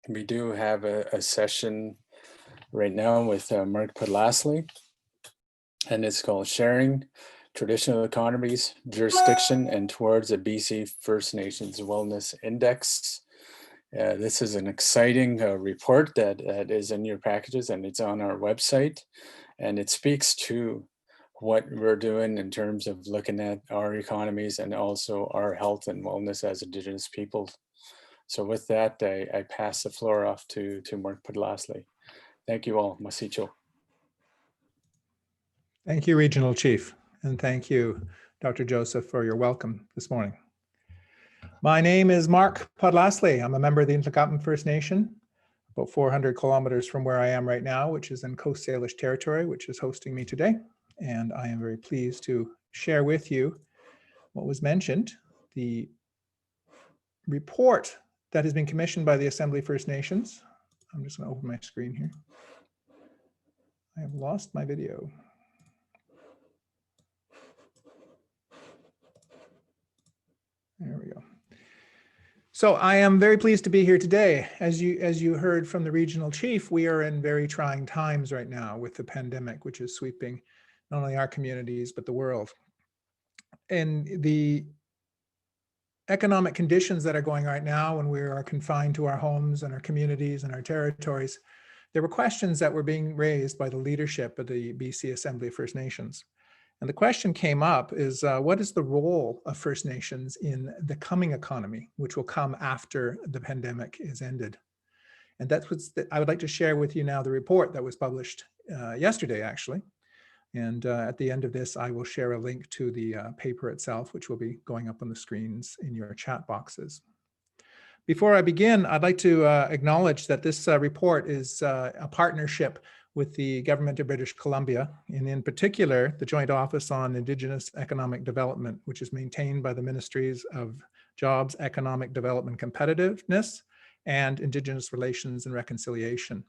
We do have a session right now with Mark Podlasly, and it's called Sharing Traditional Economies, Jurisdiction, and Towards a BC First Nations Wellness Index. This is an exciting report that is in your packages, and it's on our website, and it speaks to what we're doing in terms of looking at our economies and also our health and wellness as Indigenous people. So with that, I pass the floor off to Mark Podlasly. Thank you all. Masicho. Thank you, Regional Chief, and thank you, Dr. Joseph, for your welcome this morning. My name is Mark Podlasly. I'm a member of the Untitled First Nation, about 400 kilometers from where I am right now, which is in Coast Salish territory, which is hosting me today. And I am very pleased to share with you what was mentioned, the report that has been commissioned by the Assembly First Nations. I'm just going to open my screen here. I have lost my video. There we go. So I am very pleased to be here today. As you heard from the Regional Chief, we are in very trying times right now with the pandemic, which is sweeping not only our communities, but the world. And the economic conditions that are going right now when we are confined to our homes and our communities and our territories, there were questions that were being raised by the leadership of the BC Assembly of First Nations. And the question came up is, what is the role of First Nations in the coming economy, which will come after the pandemic is ended? And that's what I would like to share with you now, the report that was published yesterday, actually. And at the end of this, I will share a link to the paper itself, which will be going up on the screens in your chat boxes. Before I begin, I'd like to acknowledge that this report is a partnership with the Government of British Columbia, and in particular, the Joint Office on Indigenous Economic Development, which is maintained by the Ministries of Jobs, Economic Development, Competitiveness, and Indigenous Relations and Reconciliation.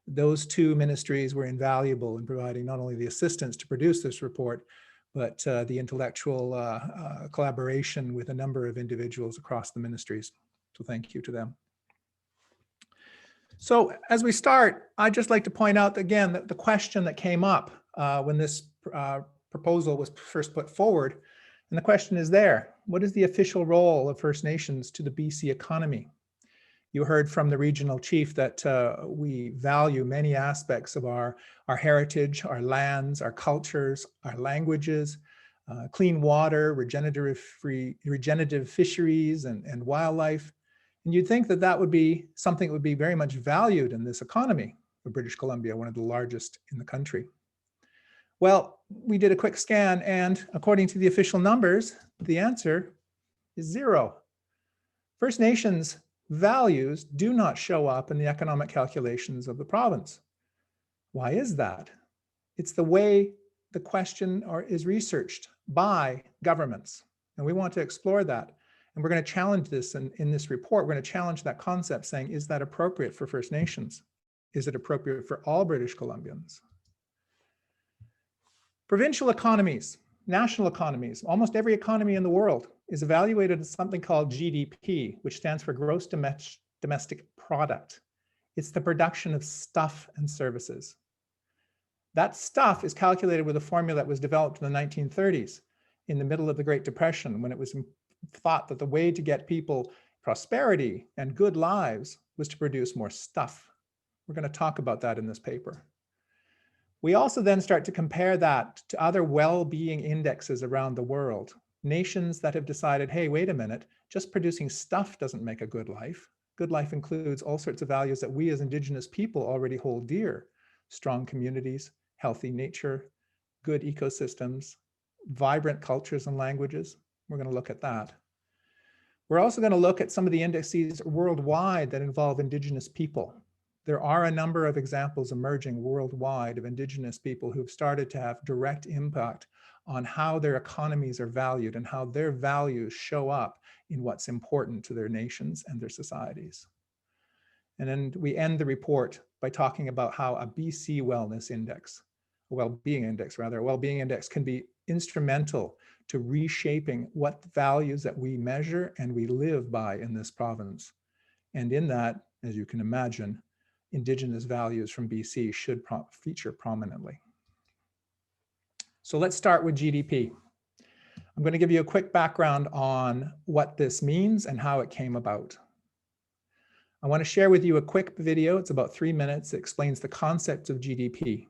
Those two ministries were invaluable in providing not only the assistance to produce this report, but the intellectual collaboration with a number of individuals across the ministries. So thank you to them. So as we start, I'd just like to point out again that the question that came up when this proposal was first put forward, and the question is there: what is the official role of First Nations to the BC economy? You heard from the Regional Chief that we value many aspects of our heritage, our lands, our cultures, our languages, clean water, regenerative fisheries and wildlife. And you'd think that that would be something that would be very much valued in this economy of British Columbia, one of the largest in the country. Well, we did a quick scan, and according to the official numbers, the answer is 0. First Nations values do not show up in the economic calculations of the province. Why is that? It's the way the question is researched by governments. And we want to explore that. And we're going to challenge this in this report. We're going to challenge that concept, saying, is that appropriate for First Nations? Is it appropriate for all British Columbians? Provincial economies, national economies, almost every economy in the world is evaluated as something called GDP, which stands for Gross Domestic Product. It's the production of stuff and services. That stuff is calculated with a formula that was developed in the 1930s, in the middle of the Great Depression, when it was thought that the way to get people prosperity and good lives was to produce more stuff. We're going to talk about that in this paper. We also then start to compare that to other well-being indexes around the world. Nations that have decided, hey, wait a minute, just producing stuff doesn't make a good life. Good life includes all sorts of values that we as Indigenous people already hold dear: strong communities, healthy nature, good ecosystems, vibrant cultures and languages. We're going to look at that. We're also going to look at some of the indices worldwide that involve Indigenous people. There are a number of examples emerging worldwide of Indigenous people who've started to have direct impact on how their economies are valued and how their values show up in what's important to their nations and their societies. And then we end the report by talking about how a BC wellness index, a well-being index rather, a well-being index can be instrumental to reshaping what values that we measure and we live by in this province. And in that, as you can imagine, Indigenous values from BC should feature prominently. So let's start with GDP. I'm going to give you a quick background on what this means and how it came about. I want to share with you a quick video. It's about 3 minutes. It explains the concept of GDP.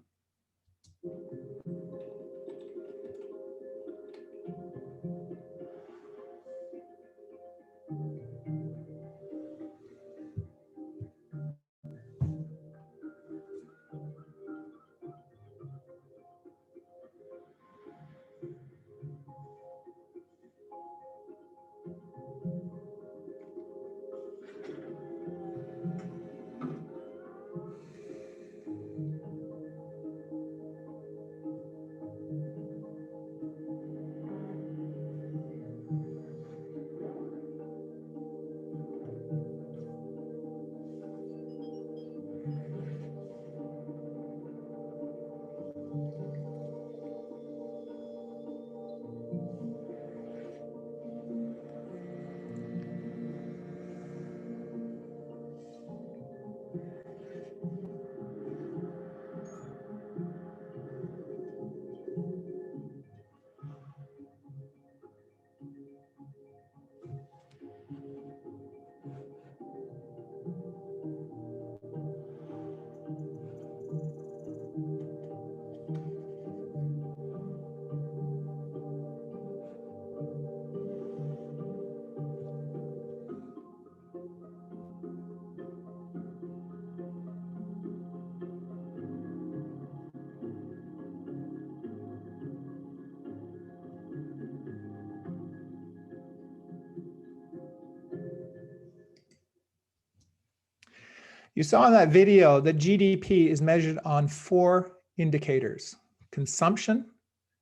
You saw in that video that GDP is measured on 4 indicators. Consumption,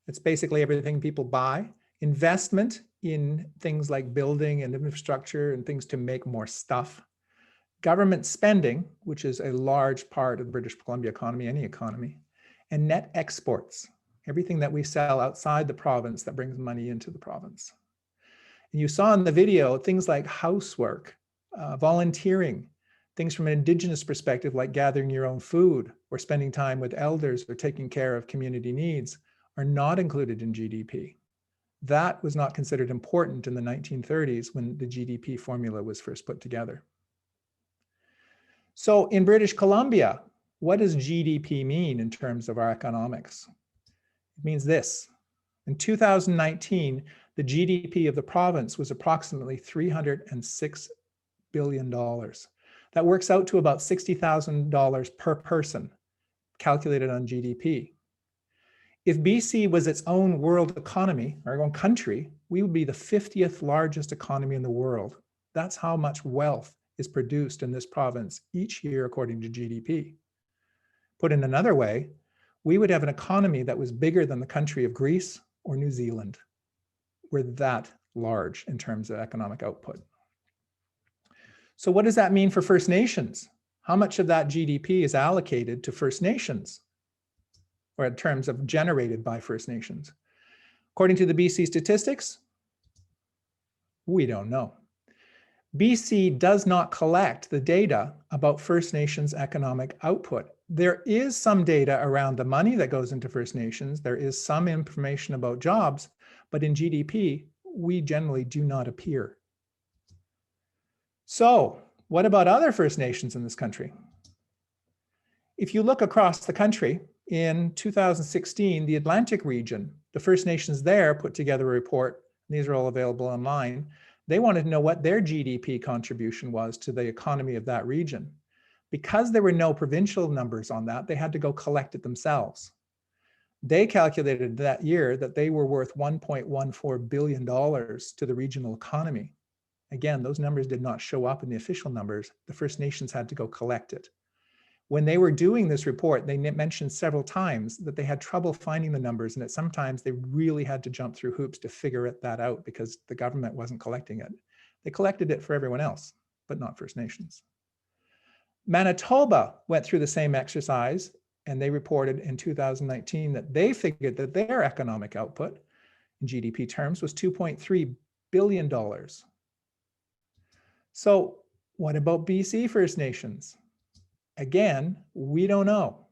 it's basically everything people buy. Investment in things like building and infrastructure and things to make more stuff. Government spending, which is a large part of the British Columbia economy, any economy. And net exports, everything that we sell outside the province that brings money into the province. And you saw in the video things like housework, volunteering, things from an Indigenous perspective, like gathering your own food or spending time with elders or taking care of community needs, are not included in GDP. That was not considered important in the 1930s when the GDP formula was first put together. So in British Columbia, what does GDP mean in terms of our economics? It means this. In 2019, the GDP of the province was approximately $306 billion. That works out to about $60,000 per person, calculated on GDP. If BC was its own world economy, our own country, we would be the 50th largest economy in the world. That's how much wealth is produced in this province each year according to GDP. Put in another way, we would have an economy that was bigger than the country of Greece or New Zealand. We're that large in terms of economic output. So what does that mean for First Nations? How much of that GDP is allocated to First Nations, or in terms of generated by First Nations? According to the BC statistics, we don't know. BC does not collect the data about First Nations economic output. There is some data around the money that goes into First Nations. There is some information about jobs, but in GDP, we generally do not appear. So what about other First Nations in this country? If you look across the country, in 2016, the Atlantic region, the First Nations there put together a report. These are all available online. They wanted to know what their GDP contribution was to the economy of that region. Because there were no provincial numbers on that, they had to go collect it themselves. They calculated that year that they were worth $1.14 billion to the regional economy. Again, those numbers did not show up in the official numbers. The First Nations had to go collect it. When they were doing this report, they mentioned several times that they had trouble finding the numbers and that sometimes they really had to jump through hoops to figure that out because the government wasn't collecting it. They collected it for everyone else, but not First Nations. Manitoba went through the same exercise, and they reported in 2019 that they figured that their economic output in GDP terms was $2.3 billion. So What about BC First Nations? Again, we don't know.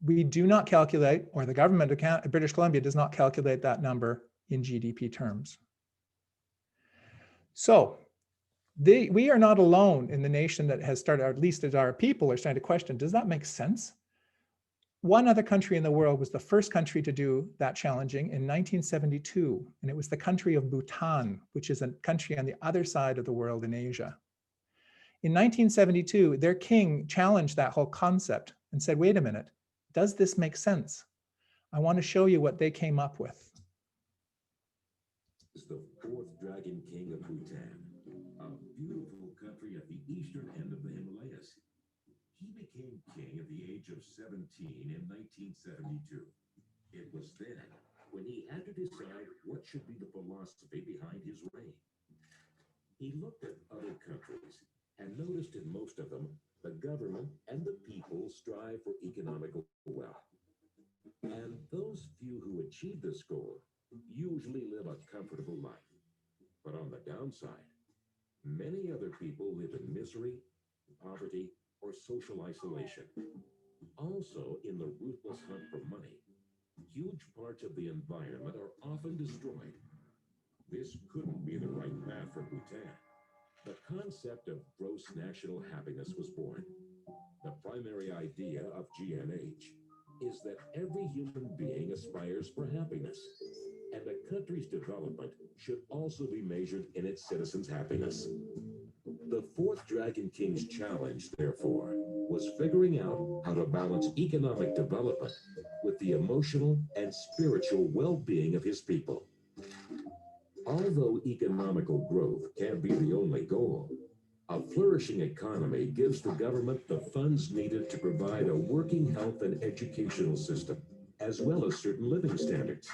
We do not calculate, or the government of British Columbia does not calculate that number in GDP terms. So we are not alone in the nation that has started, or at least as our people are starting to question, does that make sense? One other country in the world was the first country to do that challenging in 1972, and it was the country of Bhutan, which is a country on the other side of the world in Asia. In 1972, their king challenged that whole concept and said, wait a minute, does this make sense? I want to show you what they came up with. Is the fourth dragon king of Bhutan, a beautiful country at the eastern end of the Himalayas. He became king at the age of 17 in 1972. It was then when he had to decide what should be the philosophy behind his reign. He looked at other countries and noticed in most of them, the government and the people strive for economical wealth. And those few who achieve this goal usually live a comfortable life. But on the downside, many other people live in misery, poverty, or social isolation. Also, in the ruthless hunt for money, huge parts of the environment are often destroyed. This couldn't be the right path for Bhutan. The concept of gross national happiness was born. The primary idea of GNH is that every human being aspires for happiness, and a country's development should also be measured in its citizens' happiness. The fourth Dragon King's challenge, therefore, was figuring out how to balance economic development with the emotional and spiritual well-being of his people. Although economical growth can't be the only goal, a flourishing economy gives the government the funds needed to provide a working health and educational system, as well as certain living standards.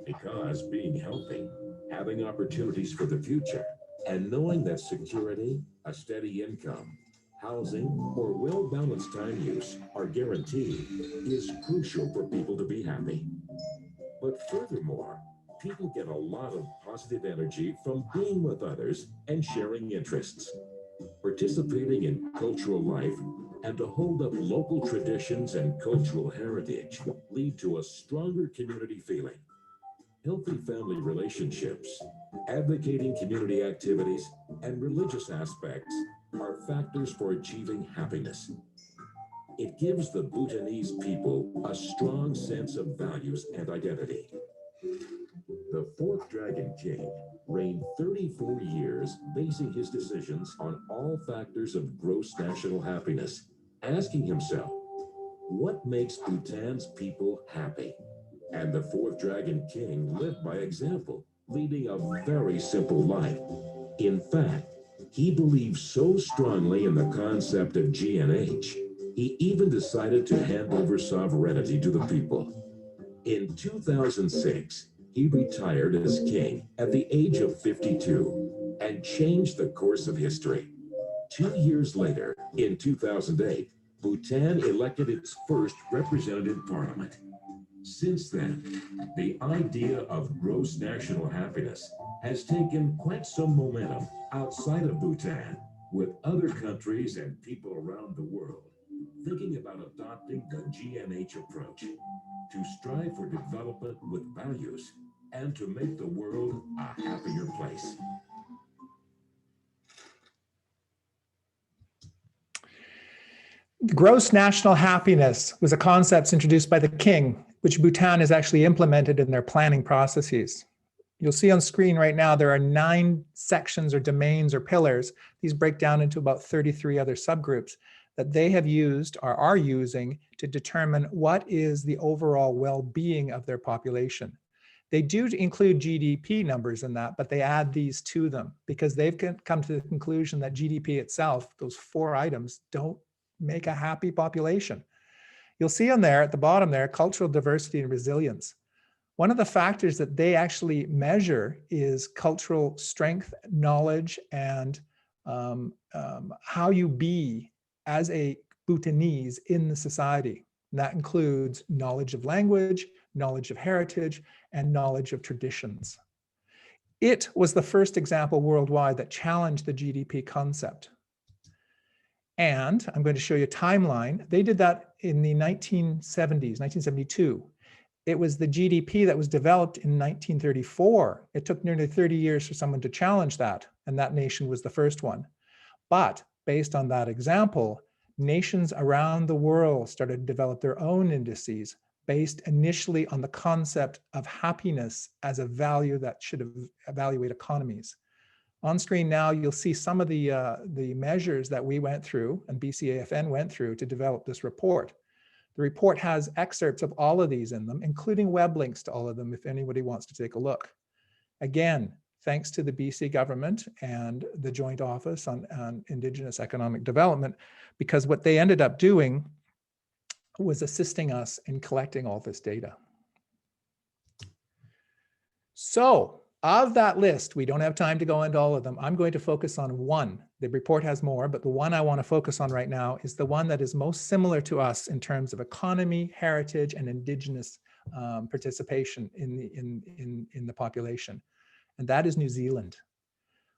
Because being healthy, having opportunities for the future, and knowing that security, a steady income, housing, or well-balanced time use are guaranteed is crucial for people to be happy. But furthermore, people get a lot of positive energy from being with others and sharing interests. Participating in cultural life and to hold up local traditions and cultural heritage lead to a stronger community feeling. Healthy family relationships, advocating community activities, and religious aspects are factors for achieving happiness. It gives the Bhutanese people a strong sense of values and identity. The fourth Dragon King reigned 34 years, basing his decisions on all factors of gross national happiness, asking himself, what makes Bhutan's people happy? And the fourth Dragon King lived by example, leading a very simple life. In fact, he believed so strongly in the concept of GNH, he even decided to hand over sovereignty to the people. In 2006, he retired as king at the age of 52 and changed the course of history. 2 years later, in 2008, Bhutan elected its first representative parliament. Since then, the idea of gross national happiness has taken quite some momentum outside of Bhutan, with other countries and people around the world thinking about adopting the GNH approach to strive for development with values and to make the world a happier place. Gross national happiness was a concept introduced by the king, which Bhutan has actually implemented in their planning processes. You'll see on screen right now, there are 9 sections or domains or pillars. These break down into about 33 other subgroups that they have used or are using to determine what is the overall well-being of their population. They do include GDP numbers in that, but they add these to them because they've come to the conclusion that GDP itself, those 4 items, don't make a happy population. You'll see on there at the bottom there, cultural diversity and resilience. One of the factors that they actually measure is cultural strength, knowledge, and how you be as a Bhutanese in the society. And that includes knowledge of language, knowledge of heritage, and knowledge of traditions. It was the first example worldwide that challenged the GDP concept. And I'm going to show you a timeline. They did that in the 1970s, 1972. It was the GDP that was developed in 1934. It took nearly 30 years for someone to challenge that, and that nation was the first one. But based on that example, nations around the world started to develop their own indices based initially on the concept of happiness as a value that should evaluate economies. On screen now, you'll see some of the measures that we went through and BCAFN went through to develop this report. The report has excerpts of all of these in them, including web links to all of them if anybody wants to take a look. Again, thanks to the BC government and the Joint Office on Indigenous Economic Development, because what they ended up doing was assisting us in collecting all this data. So of that list, we don't have time to go into all of them. I'm going to focus on one. The report has more, but the one I want to focus on right now is the one that is most similar to us in terms of economy, heritage, and Indigenous participation in the population, and that is New Zealand.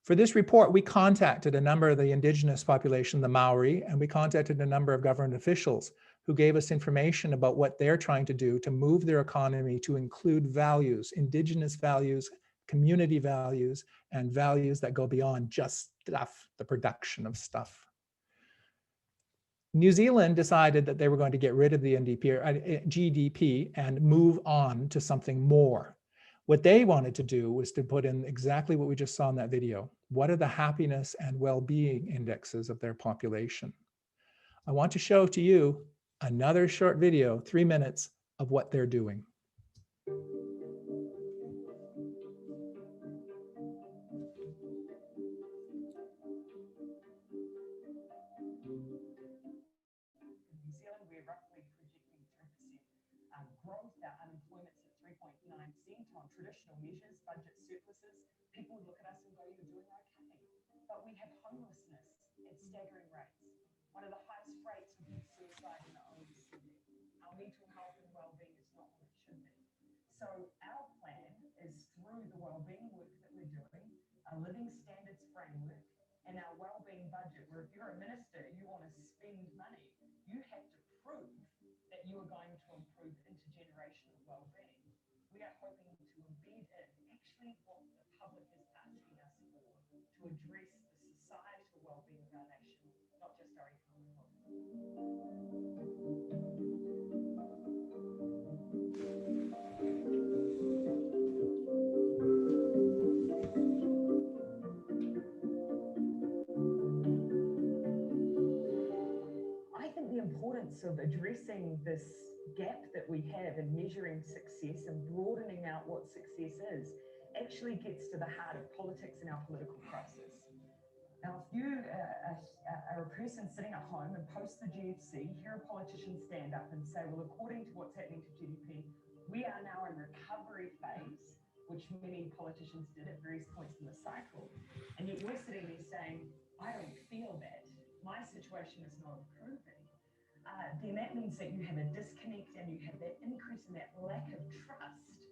For this report, we contacted a number of the Indigenous population, the Maori, and we contacted a number of government officials who gave us information about what they're trying to do to move their economy to include values, Indigenous values, community values, and values that go beyond just stuff, the production of stuff. New Zealand decided that they were going to get rid of the GDP and move on to something more. What they wanted to do was to put in exactly what we just saw in that video. What are the happiness and well-being indexes of their population? I want to show to you another short video, 3 minutes, of what they're doing. New Zealand, we're roughly projecting 3% growth. Our unemployment's at 3.9% on traditional measures, budget surpluses. People would look at us and go, "You're doing okay." But we have homelessness at staggering rates. One of the highest rates of youth suicide in the OECD. Our mental health and well-being is not what it should be. So our plan is through the well-being work that we're doing, a living standards framework, and our well-being budget, where if you're a minister, you want to spend money, you have to prove that you are going to improve intergenerational well-being. We are hoping to embed in actually what the public is asking us for to address the societal well-being of our nation, not just our economic well-being. I think the importance of addressing this gap that we have in measuring success and broadening out what success is actually gets to the heart of politics and our political crisis. Now, if you are a person sitting at home and post the GFC, hear a politician stand up and say, well, according to what's happening to GDP, we are now in recovery phase, which many politicians did at various points in the cycle. And yet we're sitting there saying, I don't feel that. My situation is not improving. Then that means that you have a disconnect and you have that increase in that lack of trust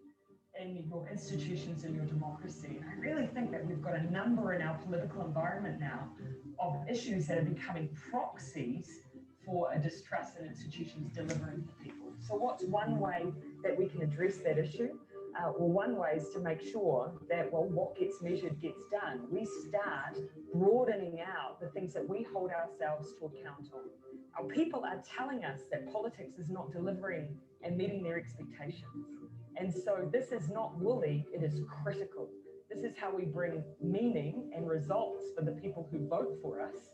in your institutions and your democracy. And I really think that we've got a number in our political environment now of issues that are becoming proxies for a distrust in institutions delivering for people. So what's one way that we can address that issue? Well, one way is to make sure that, well, what gets measured gets done. We start broadening out the things that we hold ourselves to account on. Our people are telling us that politics is not delivering and meeting their expectations. And so this is not woolly, it is critical. This is how we bring meaning and results for the people who vote for us.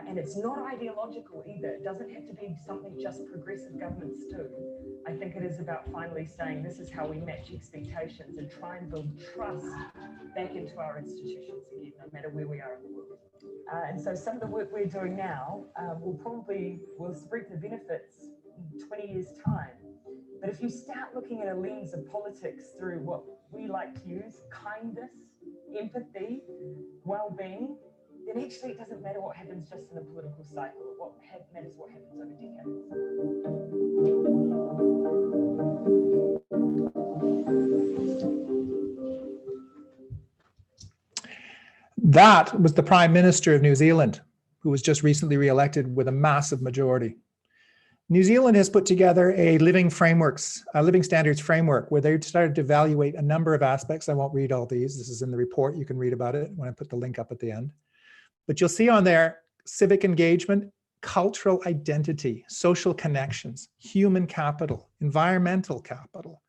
And it's not ideological either. It doesn't have to be something just progressive governments do. I think it is about finally saying this is how we match expectations and try and build trust back into our institutions again, no matter where we are in the world. And so some of the work we're doing now will reap the benefits in 20 years' time. But if you start looking at a lens of politics through what we like to use, kindness, empathy, well-being, then actually it doesn't matter what happens just in the political cycle. What matters what happens over decades. That was the Prime Minister of New Zealand, who was just recently re-elected with a massive majority. New Zealand has put together a living standards framework where they started to evaluate a number of aspects. I won't read all these. This is in the report. You can read about it when I put the link up at the end. But you'll see on there civic engagement, cultural identity, social connections, human capital, environmental capital.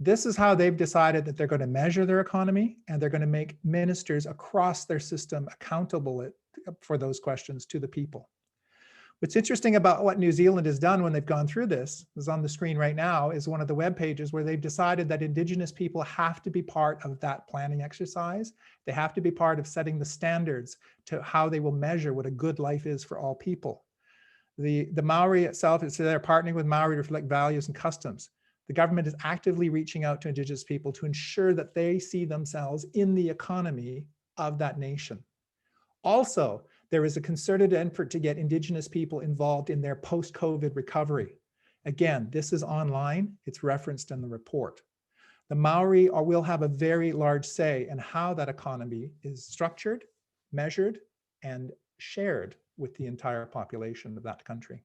This is how they've decided that they're going to measure their economy, and they're going to make ministers across their system accountable for those questions to the people. What's interesting about what New Zealand has done when they've gone through this, is on the screen right now, is one of the web pages where they've decided that Indigenous people have to be part of that planning exercise. They have to be part of setting the standards to how they will measure what a good life is for all people. The Maori itself, it's they're partnering with Maori to reflect values and customs. The government is actively reaching out to Indigenous people to ensure that they see themselves in the economy of that nation. Also, there is a concerted effort to get Indigenous people involved in their post-COVID recovery. Again, this is online. It's referenced in the report. The Maori will have a very large say in how that economy is structured, measured, and shared with the entire population of that country.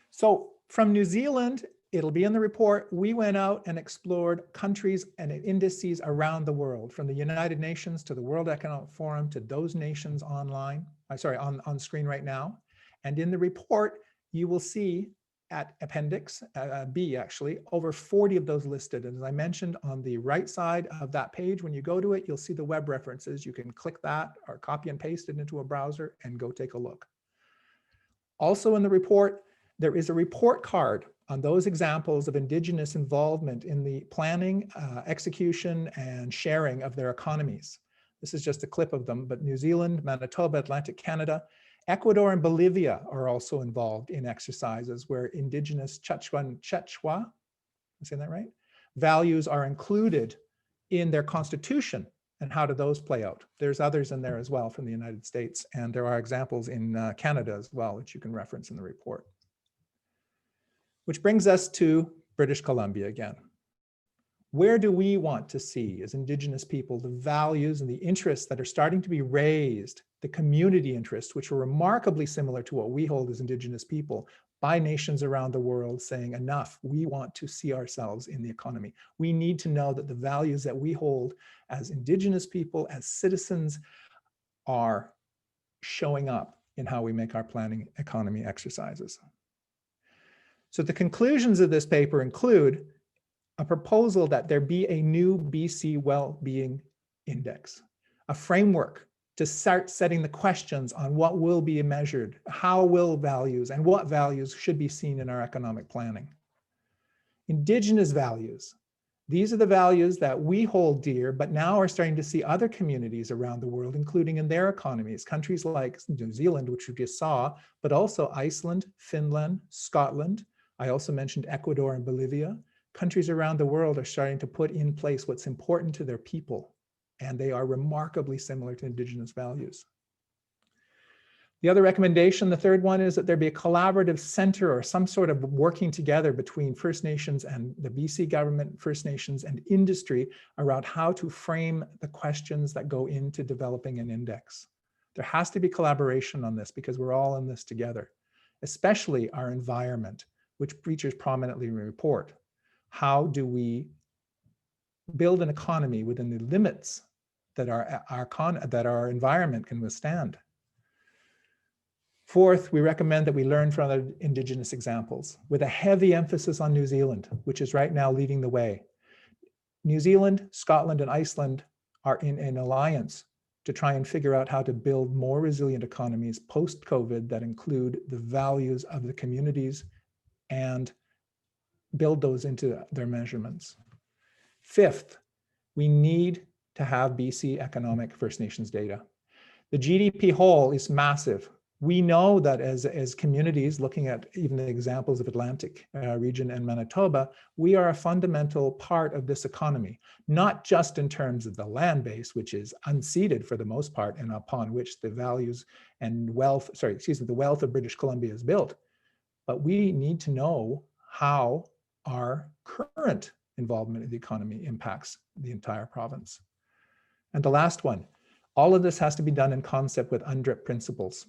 So from New Zealand, it'll be in the report, we went out and explored countries and indices around the world, from the United Nations to the World Economic Forum to those nations online, on screen right now. And in the report, you will see at Appendix B, actually, over 40 of those listed. And as I mentioned, on the right side of that page, when you go to it, you'll see the web references. You can click that or copy and paste it into a browser and go take a look. Also in the report, there is a report card on those examples of Indigenous involvement in the planning, execution, and sharing of their economies. This is just a clip of them, but New Zealand, Manitoba, Atlantic Canada, Ecuador, and Bolivia are also involved in exercises where Indigenous Quechua, am I saying that right? Values are included in their constitution, and how do those play out? There's others in there as well from the United States, and there are examples in Canada as well, which you can reference in the report. Which brings us to British Columbia again. Where do we want to see, as Indigenous people, the values and the interests that are starting to be raised, the community interests, which are remarkably similar to what we hold as Indigenous people, by nations around the world saying, enough, we want to see ourselves in the economy. We need to know that the values that we hold as Indigenous people, as citizens, are showing up in how we make our planning economy exercises. So the conclusions of this paper include a proposal that there be a new BC Wellbeing Index, a framework to start setting the questions on what will be measured, how will values, and what values should be seen in our economic planning. Indigenous values. These are the values that we hold dear, but now are starting to see other communities around the world, including in their economies, countries like New Zealand, which we just saw, but also Iceland, Finland, Scotland. I also mentioned Ecuador and Bolivia. Countries around the world are starting to put in place what's important to their people, and they are remarkably similar to Indigenous values. The other recommendation, the third one, is that there be a collaborative center or some sort of working together between First Nations and the BC government, First Nations and industry around how to frame the questions that go into developing an index. There has to be collaboration on this because we're all in this together, especially our environment, which features prominently in the report. How do we build an economy within the limits that our environment can withstand? Fourth, we recommend that we learn from other Indigenous examples with a heavy emphasis on New Zealand, which is right now leading the way. New Zealand, Scotland, and Iceland are in an alliance to try and figure out how to build more resilient economies post-COVID that include the values of the communities and build those into their measurements. Fifth, we need to have BC economic First Nations data. The GDP whole is massive. We know that as communities, looking at even the examples of Atlantic region and Manitoba, we are a fundamental part of this economy, not just in terms of the land base, which is unceded for the most part and upon which the values and wealth, the wealth of British Columbia is built, but we need to know how our current involvement in the economy impacts the entire province. And the last one, All of this has to be done in concept with UNDRIP principles.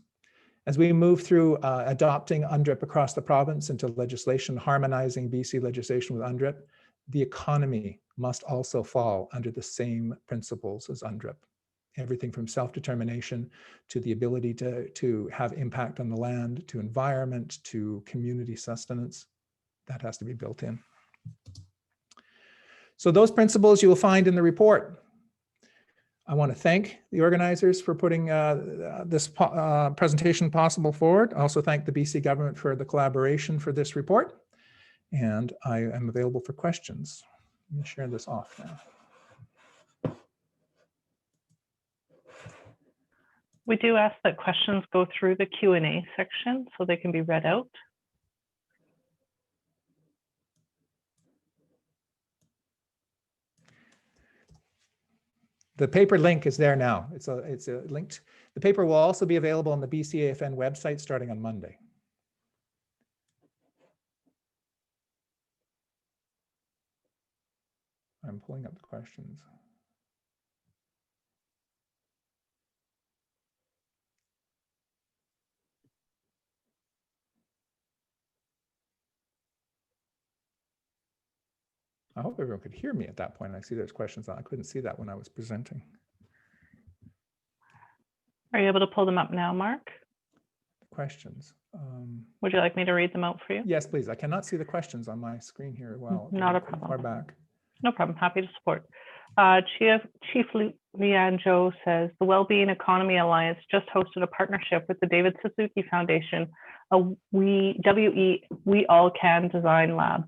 As we move through adopting UNDRIP across the province into legislation, harmonizing BC legislation with UNDRIP, the economy must also fall under the same principles as UNDRIP. Everything from self-determination to the ability to have impact on the land, to environment, to community sustenance, that has to be built in. So those principles you will find in the report. I want to thank the organizers for putting this presentation possible forward. I also thank the BC government for the collaboration for this report. And I am available for questions. Let me share this off now. We do ask that questions go through the Q&A section so they can be read out. The paper link is there now. It's a linked. The paper will also be available on the BCAFN website starting on Monday. I'm pulling up the questions. I hope everyone could hear me at that point. I see there's questions on. I couldn't see that when I was presenting. Are you able to pull them up now, Mark? Questions. Would you like me to read them out for you? Yes, please. I cannot see the questions on my screen here. Well, Not a far problem. back. No problem. Happy to support. Chief Leanne Joe says, the Wellbeing Economy Alliance just hosted a partnership with the David Suzuki Foundation, a We All Can Design Lab,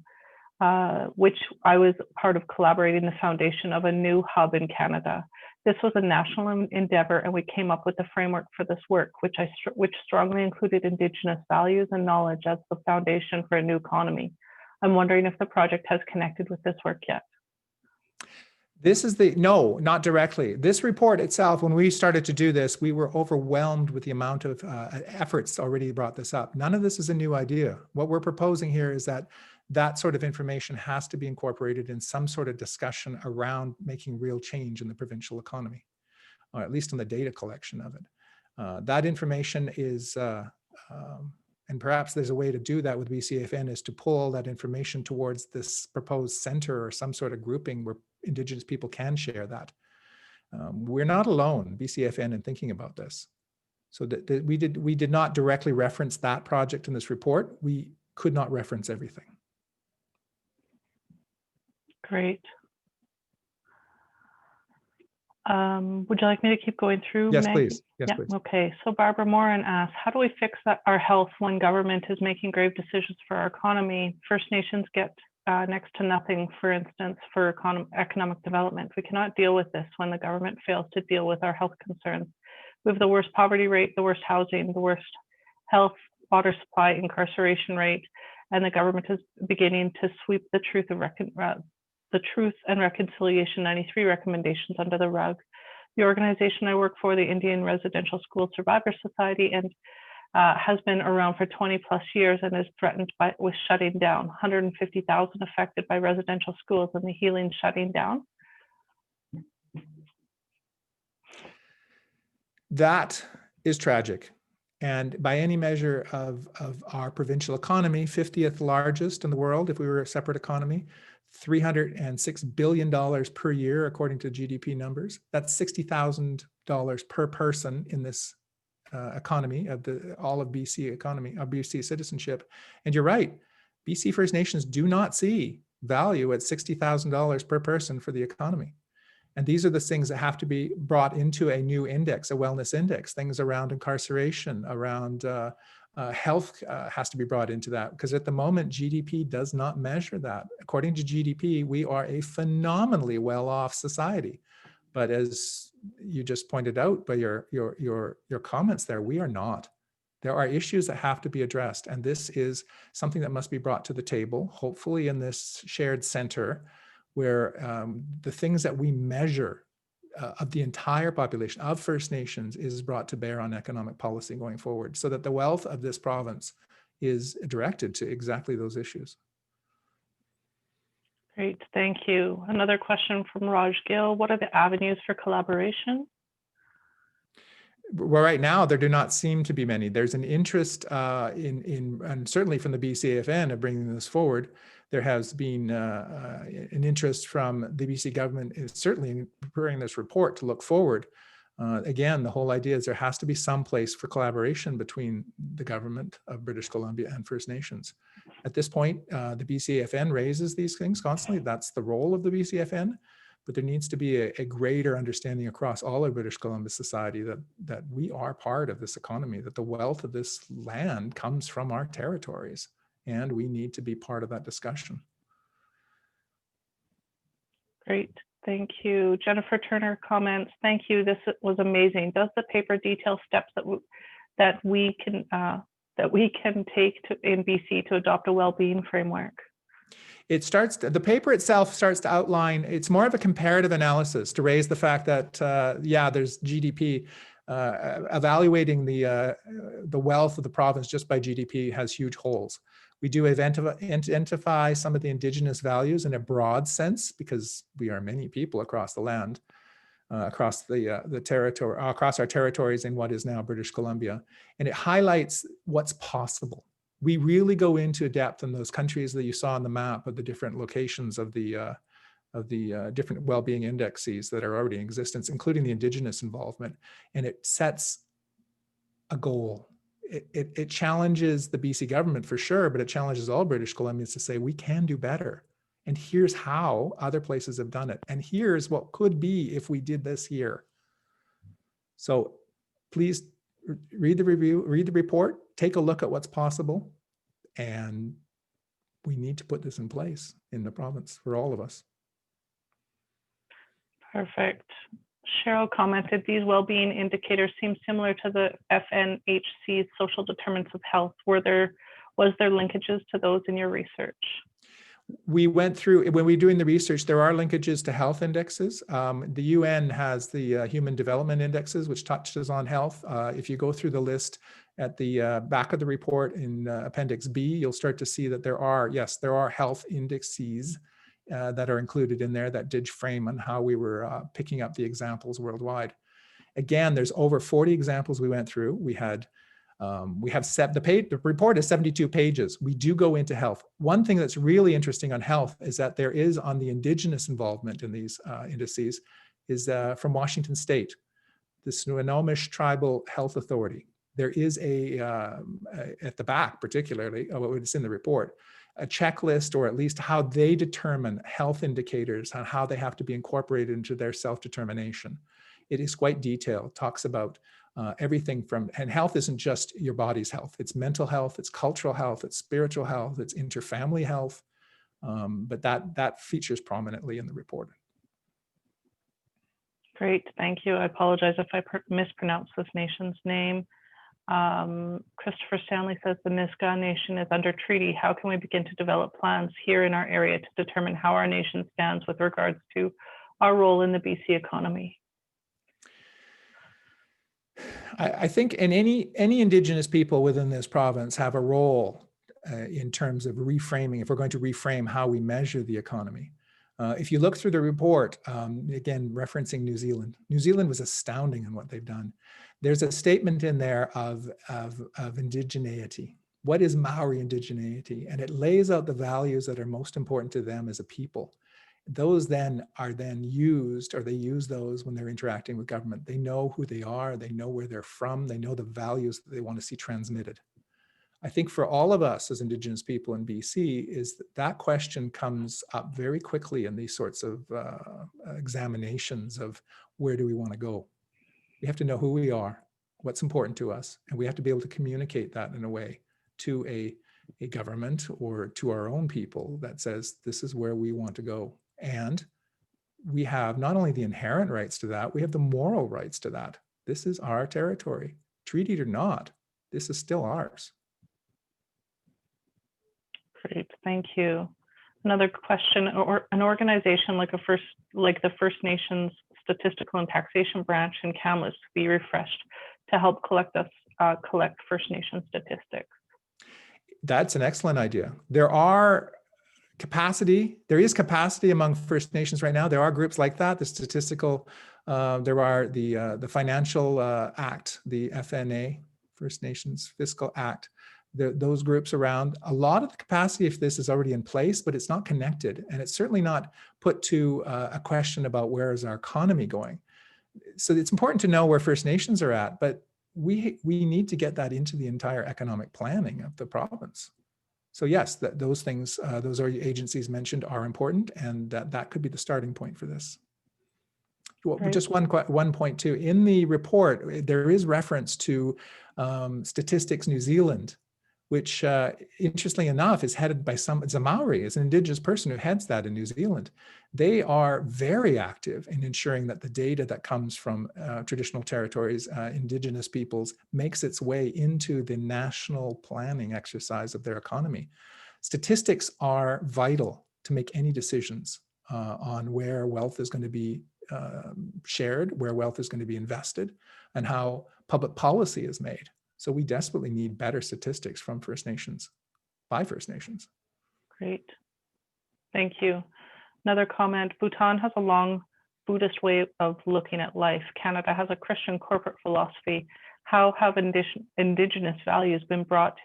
which I was part of collaborating the foundation of a new hub in Canada. This was a national endeavor, and we came up with the framework for this work, which strongly included Indigenous values and knowledge as the foundation for a new economy. I'm wondering if the project has connected with this work yet. This is no, not directly. This report itself, when we started to do this, we were overwhelmed with the amount of efforts already brought this up. None of this is a new idea. What we're proposing here is that that sort of information has to be incorporated in some sort of discussion around making real change in the provincial economy, or at least in the data collection of it. That information is, and perhaps there's a way to do that with BCAFN, is to pull that information towards this proposed center or some sort of grouping where Indigenous people can share that. We're not alone, BCAFN, in thinking about this. So we did not directly reference that project in this report. We could not reference everything. Great. Would you like me to keep going through? Yes, Meg? please. Yes, Yeah. please. Okay. So Barbara Moran asks, how do we fix our health when government is making grave decisions for our economy? First Nations get next to nothing, for instance, for economic development. We cannot deal with this when the government fails to deal with our health concerns. We have the worst poverty rate, the worst housing, the worst health, water supply, incarceration rate, and the government is beginning to sweep the Truth and Reconciliation 93 recommendations under the rug. The organization I work for, the Indian Residential School Survivor Society, and has been around for 20 plus years and is threatened with shutting down. 150,000 affected by residential schools and the healing shutting down. That is tragic. And by any measure of our provincial economy, 50th largest in the world if we were a separate economy, $306 billion per year, according to GDP numbers. That's $60,000 per person in this economy of all of BC economy, of BC citizenship. And you're right, BC First Nations do not see value at $60,000 per person for the economy. And these are the things that have to be brought into a new index, a wellness index, things around incarceration, around health has to be brought into that, because at the moment, GDP does not measure that. According to GDP, we are a phenomenally well-off society. But as you just pointed out by your comments there, we are not. There are issues that have to be addressed. And this is something that must be brought to the table, hopefully in this shared center, where the things that we measure of the entire population of First Nations is brought to bear on economic policy going forward, so that the wealth of this province is directed to exactly those issues. Great, thank you. Another question from Raj Gill. What are the avenues for collaboration? well, right now there do not seem to be many. There's an interest and certainly from the BCAFN of bringing this forward. There has been an interest from the BC government, is certainly in preparing this report to look forward. Again, the whole idea is there has to be some place for collaboration between the government of British Columbia and First Nations. At this point, the BCAFN raises these things constantly. That's the role of the BCAFN. But there needs to be a greater understanding across all of British Columbia society that we are part of this economy, that the wealth of this land comes from our territories, and we need to be part of that discussion. Great, thank you. Jennifer Turner comments, thank you, this was amazing. Does the paper detail steps that we can take in BC to adopt a well-being framework? It starts, the paper itself starts to outline, it's more of a comparative analysis to raise the fact that, yeah, there's GDP, evaluating the wealth of the province just by GDP has huge holes. We do identify some of the Indigenous values in a broad sense, because we are many people across the land, across the territory, across our territories in what is now British Columbia. And it highlights what's possible. We really go into depth in those countries that you saw on the map of the different locations of the different well-being indexes that are already in existence, including the Indigenous involvement. And it sets a goal. It challenges the BC government for sure, but it challenges all British Columbians to say, we can do better. And here's how other places have done it. And here's what could be if we did this here. So please read the review, read the report, take a look at what's possible. And we need to put this in place in the province for all of us. Perfect. Cheryl commented, these well-being indicators seem similar to the FNHC's social determinants of health. Was there linkages to those in your research? We went through, when we were doing the research, there are linkages to health indexes. The UN has the Human Development Indexes, which touches on health. If you go through the list at the back of the report in Appendix B, you'll start to see that there are, yes, there are health indexes that are included in there that did frame on how we were picking up the examples worldwide. Again, there's over 40 examples we went through. We have the report is 72 pages. We do go into health. One thing that's really interesting on health is that there is on the Indigenous involvement in these indices is from Washington State, the Snohomish Tribal Health Authority. There is at the back, particularly, it's in the report, a checklist, or at least how they determine health indicators and how they have to be incorporated into their self-determination. It is quite detailed, talks about everything from, and health isn't just your body's health, it's mental health, it's cultural health, it's spiritual health, it's interfamily health, but that features prominently in the report. Great, thank you. I apologize if I mispronounced this nation's name. Christopher Stanley says the Nisga'a Nation is under treaty. How can we begin to develop plans here in our area to determine how our nation stands with regards to our role in the BC economy? I think any Indigenous people within this province have a role in terms of reframing, if we're going to reframe how we measure the economy. If you look through the report, again, referencing New Zealand was astounding in what they've done. There's a statement in there of indigeneity. What is Maori indigeneity? And it lays out the values that are most important to them as a people. Those then are used, or they use those when they're interacting with government. They know who they are, they know where they're from, they know the values that they want to see transmitted. I think for all of us as Indigenous people in BC is that question comes up very quickly in these sorts of examinations of where do we want to go. We have to know who we are, what's important to us, and we have to be able to communicate that in a way to a government or to our own people that says, this is where we want to go. And we have not only the inherent rights to that, we have the moral rights to that. This is our territory. Treated or not, this is still ours. Great, thank you. Another question, or an organization like the First Nations Statistical and Taxation Branch in Kamloops be refreshed to help collect First Nation statistics? That's an excellent idea. There are Capacity, there is capacity among First Nations right now. There are groups like that, the statistical, there are the Financial Act, the FNA, First Nations Fiscal Act, those groups around. A lot of the capacity of this is already in place, but it's not connected. And it's certainly not put to a question about where is our economy going. So it's important to know where First Nations are at, but we need to get that into the entire economic planning of the province. So yes, those things, those agencies mentioned are important, and that could be the starting point for this. Well, Right. just one point too. In the report, there is reference to Statistics New Zealand, which interestingly enough is headed by it's a Maori, it's an Indigenous person who heads that in New Zealand. They are very active in ensuring that the data that comes from traditional territories, Indigenous peoples, makes its way into the national planning exercise of their economy. Statistics are vital to make any decisions on where wealth is going to be shared, where wealth is going to be invested, and how public policy is made. So we desperately need better statistics from First Nations, by First Nations. Great. Thank you. Another comment, Bhutan has a long Buddhist way of looking at life. Canada has a Christian corporate philosophy. How have Indigenous values been brought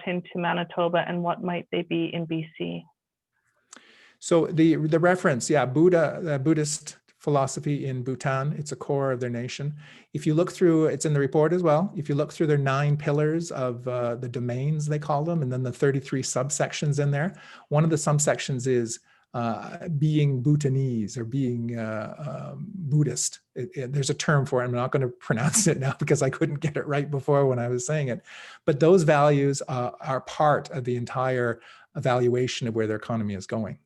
into Manitoba, and what might they be in BC? So the reference, yeah, Buddhist philosophy in Bhutan, it's a core of their nation. If you look through, it's in the report as well, if you look through their 9 pillars of the domains, they call them, and then the 33 subsections in there, one of the subsections is being Bhutanese or being Buddhist. There's a term for it. I'm not going to pronounce it now because I couldn't get it right before when I was saying it. But those values are part of the entire evaluation of where their economy is going.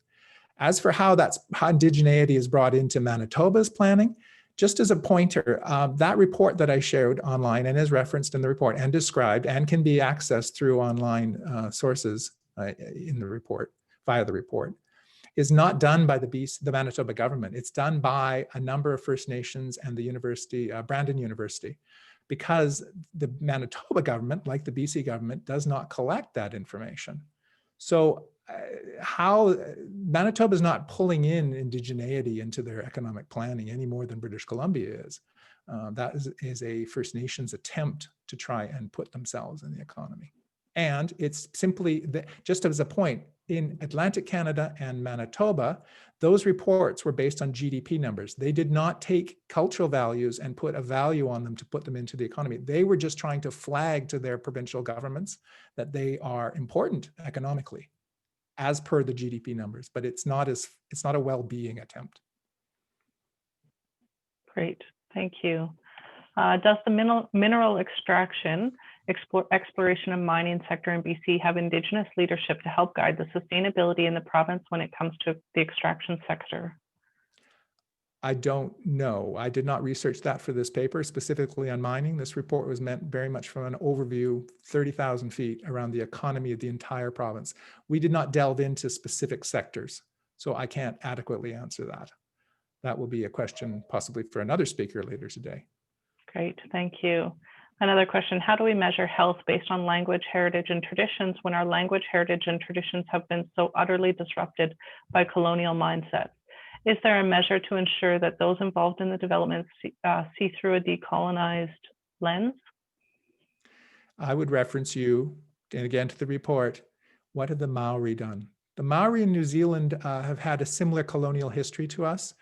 As for how indigeneity is brought into Manitoba's planning, just as a pointer, that report that I shared online and is referenced in the report and described and can be accessed through online sources in the report, via the report, is not done by the Manitoba government. It's done by a number of First Nations and the university, Brandon University, because the Manitoba government, like the BC government, does not collect that information. So how Manitoba is not pulling in indigeneity into their economic planning any more than British Columbia is. That is a First Nations attempt to try and put themselves in the economy. And it's simply, just as a point, in Atlantic Canada and Manitoba, those reports were based on GDP numbers. They did not take cultural values and put a value on them to put them into the economy. They were just trying to flag to their provincial governments that they are important economically, as per the GDP numbers, but it's not a well-being attempt. Great, thank you. Does the mineral extraction, exploration and mining sector in BC have Indigenous leadership to help guide the sustainability in the province when it comes to the extraction sector? I don't know. I did not research that for this paper, specifically on mining. This report was meant very much from an overview, 30,000 feet around the economy of the entire province. We did not delve into specific sectors, so I can't adequately answer that. That will be a question possibly for another speaker later today. Great, thank you. Another question, how do we measure health based on language, heritage, and traditions when our language, heritage, and traditions have been so utterly disrupted by colonial mindsets? Is there a measure to ensure that those involved in the development see through a decolonized lens? I would reference you, and again to the report, what have the Maori done? The Maori in New Zealand have had a similar colonial history to us.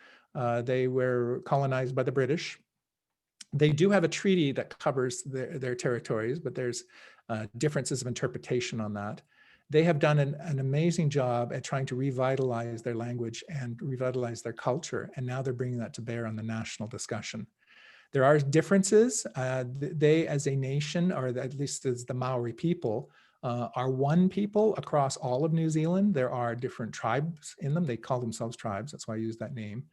They were colonized by the British. They do have a treaty that covers their territories, but there's differences of interpretation on that. They have done an amazing job at trying to revitalize their language and revitalize their culture, and now they're bringing that to bear on the national discussion. There are differences. They as a nation, or at least as the Maori people, are one people across all of New Zealand. There are different tribes in them. They call themselves tribes, that's why I use that name.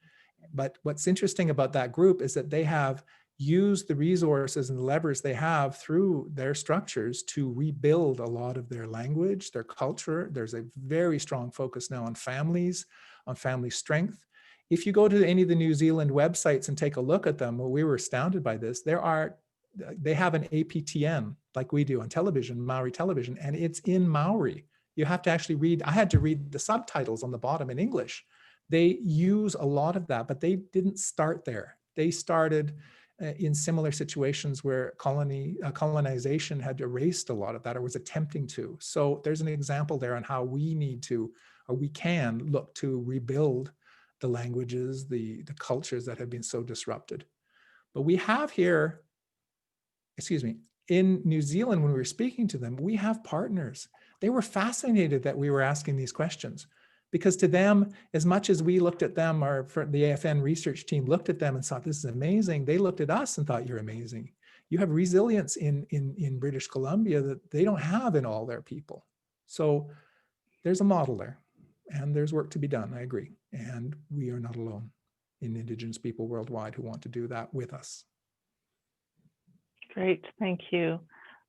But what's interesting about that group is that they have used the resources and the levers they have through their structures to rebuild a lot of their language, their culture. There's a very strong focus now on families, on family strength. If you go to any of the New Zealand websites and take a look at them, well, we were astounded by this. There are they have an APTN like we do on television, Maori television, and it's in Maori. You have to actually read, I had to read the subtitles on the bottom in English. They use a lot of that, but they didn't start there. They started in similar situations where colonization had erased a lot of that or was attempting to. So there's an example there on how we need to, or we can look to rebuild the languages, the cultures that have been so disrupted. But we have here, excuse me, in New Zealand, when we were speaking to them, we have partners. They were fascinated that we were asking these questions, because to them, as much as we looked at them, or the AFN research team looked at them and thought, this is amazing, they looked at us and thought, you're amazing. You have resilience in British Columbia that they don't have in all their people. So there's a model there, and there's work to be done, I agree. And we are not alone in Indigenous people worldwide who want to do that with us. Great, thank you.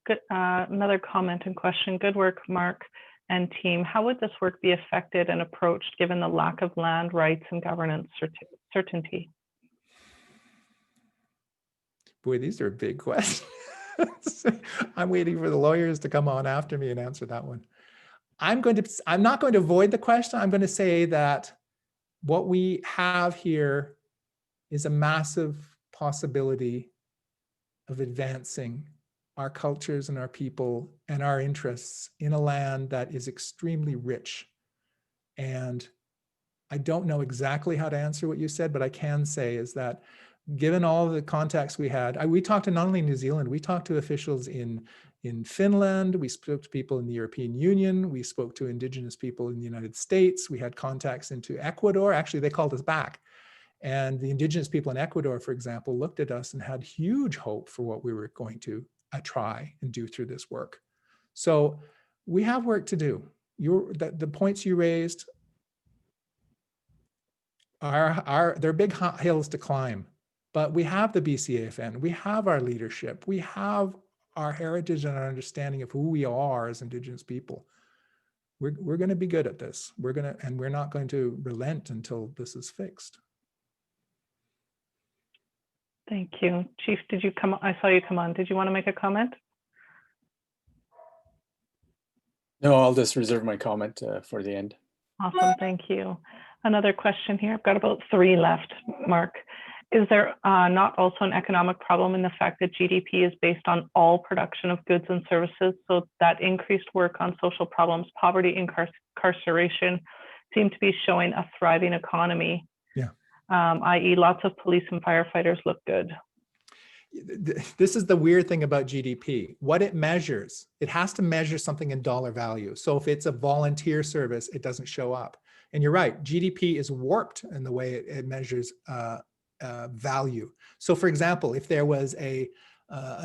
Good. Another comment and question. Good work, Mark and team. How would this work be affected and approached given the lack of land rights and governance certainty? Boy, these are big questions. I'm waiting for the lawyers to come on after me and answer that one. I'm not going to avoid the question. I'm going to say that what we have here is a massive possibility of advancing our cultures and our people and our interests in a land that is extremely rich. And I don't know exactly how to answer what you said, but I can say is that given all the contacts we had, we talked to not only New Zealand, we talked to officials in Finland, we spoke to people in the European Union, we spoke to Indigenous people in the United States, we had contacts into Ecuador. Actually, they called us back. And the Indigenous people in Ecuador, for example, looked at us and had huge hope for what we were going to try and do through this work. So we have work to do. The points you raised they're big hills to climb, but we have the BCAFN, we have our leadership, we have our heritage and our understanding of who we are as Indigenous people. We're going to be good at this. And we're not going to relent until this is fixed. Thank you. Chief, did you come? I saw you come on. Did you want to make a comment? No, I'll just reserve my comment for the end. Awesome, thank you. Another question here. I've got about 3 left, Mark. Is there not also an economic problem in the fact that GDP is based on all production of goods and services, so that increased work on social problems, poverty, incarceration seem to be showing a thriving economy? Yeah. I.e. lots of police and firefighters look good. This is the weird thing about GDP. What it measures, it has to measure something in dollar value. So if it's a volunteer service, it doesn't show up. And you're right, GDP is warped in the way it measures value. So for example, if there was an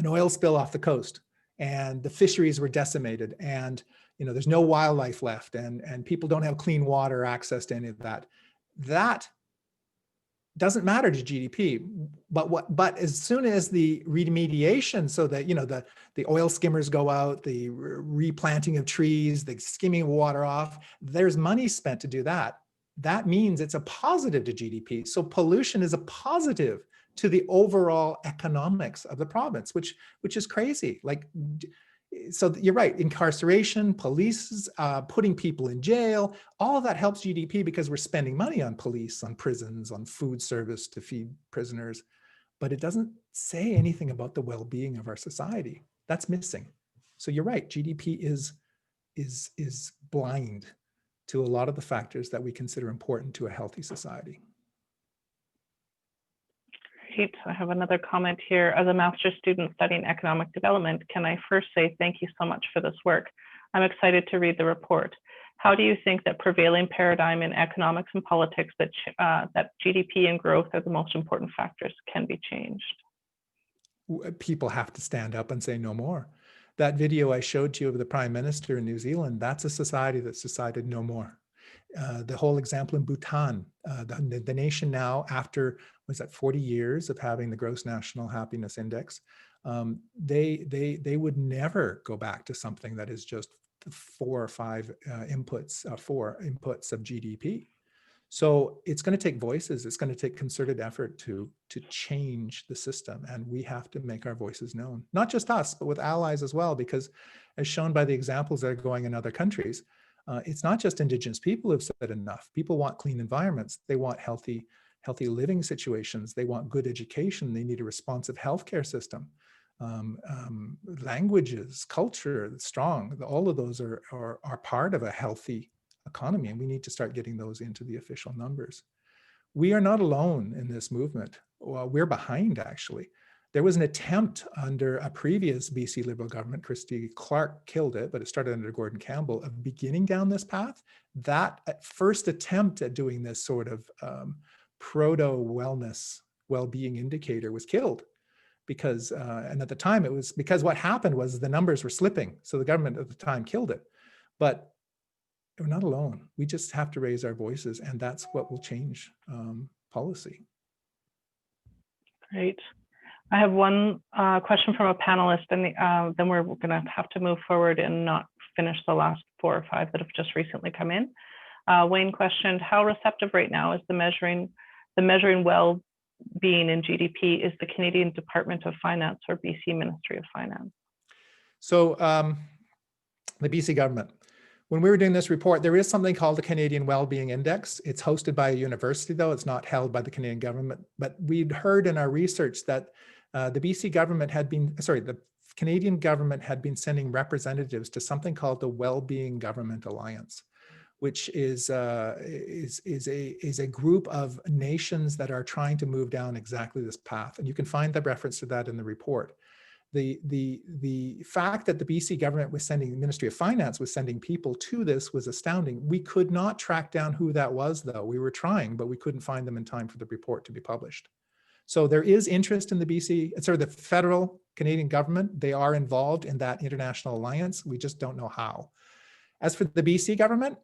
oil spill off the coast and the fisheries were decimated and there's no wildlife left and people don't have clean water access to any of that, that doesn't matter to GDP, but as soon as the remediation, so that the oil skimmers go out, the replanting of trees, the skimming of water off, there's money spent to do that. That means it's a positive to GDP. So pollution is a positive to the overall economics of the province, which is crazy. So you're right, incarceration, police, putting people in jail, all of that helps GDP because we're spending money on police, on prisons, on food service to feed prisoners, but it doesn't say anything about the well-being of our society. That's missing. So you're right, GDP is blind to a lot of the factors that we consider important to a healthy society. Great. I have another comment here. As a master's student studying economic development, can I first say thank you so much for this work? I'm excited to read the report. How do you think that prevailing paradigm in economics and politics that GDP and growth are the most important factors can be changed? People have to stand up and say no more. That video I showed to you of the Prime Minister in New Zealand, that's a society that's decided no more. The whole example in Bhutan, the nation now, after, was that 40 years of having the Gross National Happiness Index, they would never go back to something that is just 4 or 5 inputs of GDP. So it's going to take voices. It's going to take concerted effort to change the system. And we have to make our voices known, not just us, but with allies as well, because as shown by the examples that are going in other countries, it's not just Indigenous people who've said enough. People want clean environments. They want healthy living situations. They want good education. They need a responsive healthcare system. Languages, culture, strong. All of those are part of a healthy economy, and we need to start getting those into the official numbers. We are not alone in this movement. Well, we're behind, actually. There was an attempt under a previous BC Liberal government, Christy Clark killed it, but it started under Gordon Campbell, of beginning down this path. That first attempt at doing this sort of proto-wellness, well-being indicator was killed. Because, and at the time it was because what happened was the numbers were slipping. So the government at the time killed it. But we're not alone. We just have to raise our voices, and that's what will change policy. Great. I have one question from a panelist, and then we're going to have to move forward and not finish the last 4 or 5 that have just recently come in. Wayne questioned, how receptive right now is the measuring well-being in GDP is the Canadian Department of Finance or BC Ministry of Finance? So the BC government, when we were doing this report, there is something called the Canadian Wellbeing Index. It's hosted by a university, though. It's not held by the Canadian government. But we'd heard in our research that the BC government had been, the Canadian government had been sending representatives to something called the Wellbeing Government Alliance, which is a group of nations that are trying to move down exactly this path. And you can find the reference to that in the report. The fact that the BC government was sending, the Ministry of Finance was sending people to this was astounding. We could not track down who that was, though. We were trying, but we couldn't find them in time for the report to be published. So there is interest in the federal Canadian government. They are involved in that international alliance. We just don't know how. As for the BC government,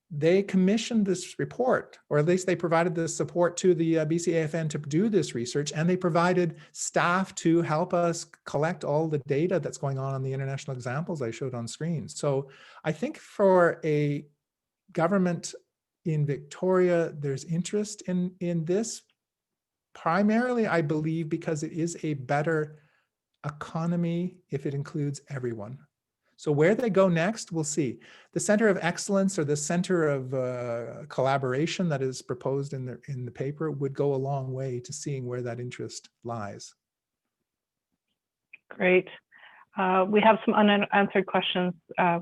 they commissioned this report, or at least they provided the support to the BCAFN to do this research, and they provided staff to help us collect all the data that's going on the international examples I showed on screen. So I think for a government in Victoria, there's interest in this, primarily, I believe, because it is a better economy if it includes everyone. So where they go next, we'll see. The Center of Excellence or the Center of Collaboration that is proposed in the paper would go a long way to seeing where that interest lies. Great. We have some unanswered questions.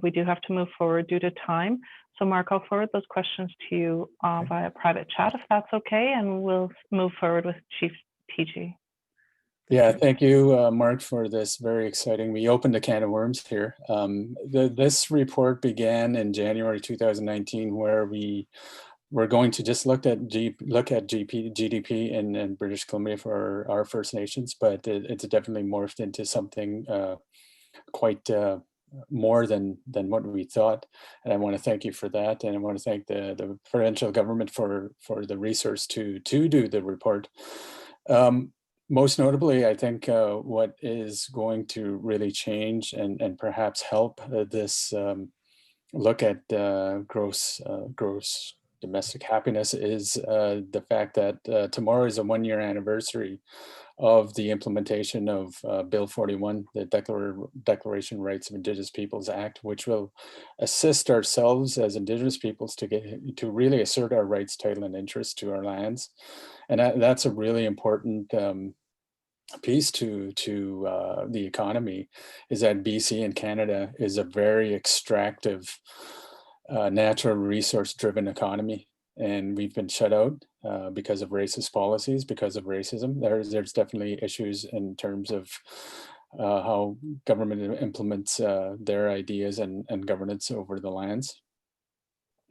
We do have to move forward due to time. So Mark, I'll forward those questions to you via private chat, if that's okay, and we'll move forward with Chief TG. Yeah, thank you, Mark, for this very exciting. We opened a can of worms here. This report began in January 2019, where we were going to just look at GDP in British Columbia for our First Nations, but it's definitely morphed into something quite more than what we thought. And I want to thank you for that, and I want to thank the provincial government for the resource to do the report. Most notably, I think what is going to really change and perhaps help this look at gross domestic happiness is the fact that tomorrow is a 1-year anniversary of the implementation of Bill 41, the Declaration Rights of Indigenous Peoples Act, which will assist ourselves as Indigenous peoples to really assert our rights, title, and interest to our lands. And that's a really important piece to the economy, is that BC and Canada is a very extractive, natural resource driven economy. And we've been shut out because of racist policies, because of racism. There's definitely issues in terms of how government implements their ideas and governance over the lands.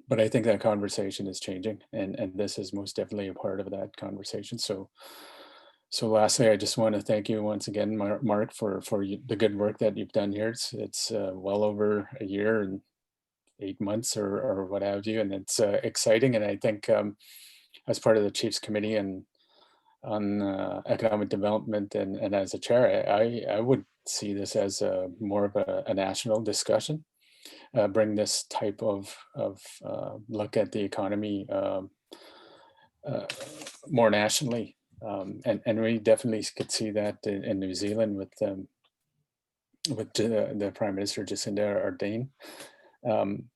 But I think that conversation is changing, and this is most definitely a part of that conversation. So lastly, I just want to thank you once again, Mark, for the good work that you've done here. It's well over a year and 8 months or what have you, and it's exciting. And I think as part of the Chiefs Committee on Economic Development and as a chair, I would see this as more of a national discussion. Bring this type of look at the economy more nationally. And we definitely could see that in New Zealand with the Prime Minister Jacinda Ardern.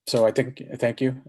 So I think, thank you.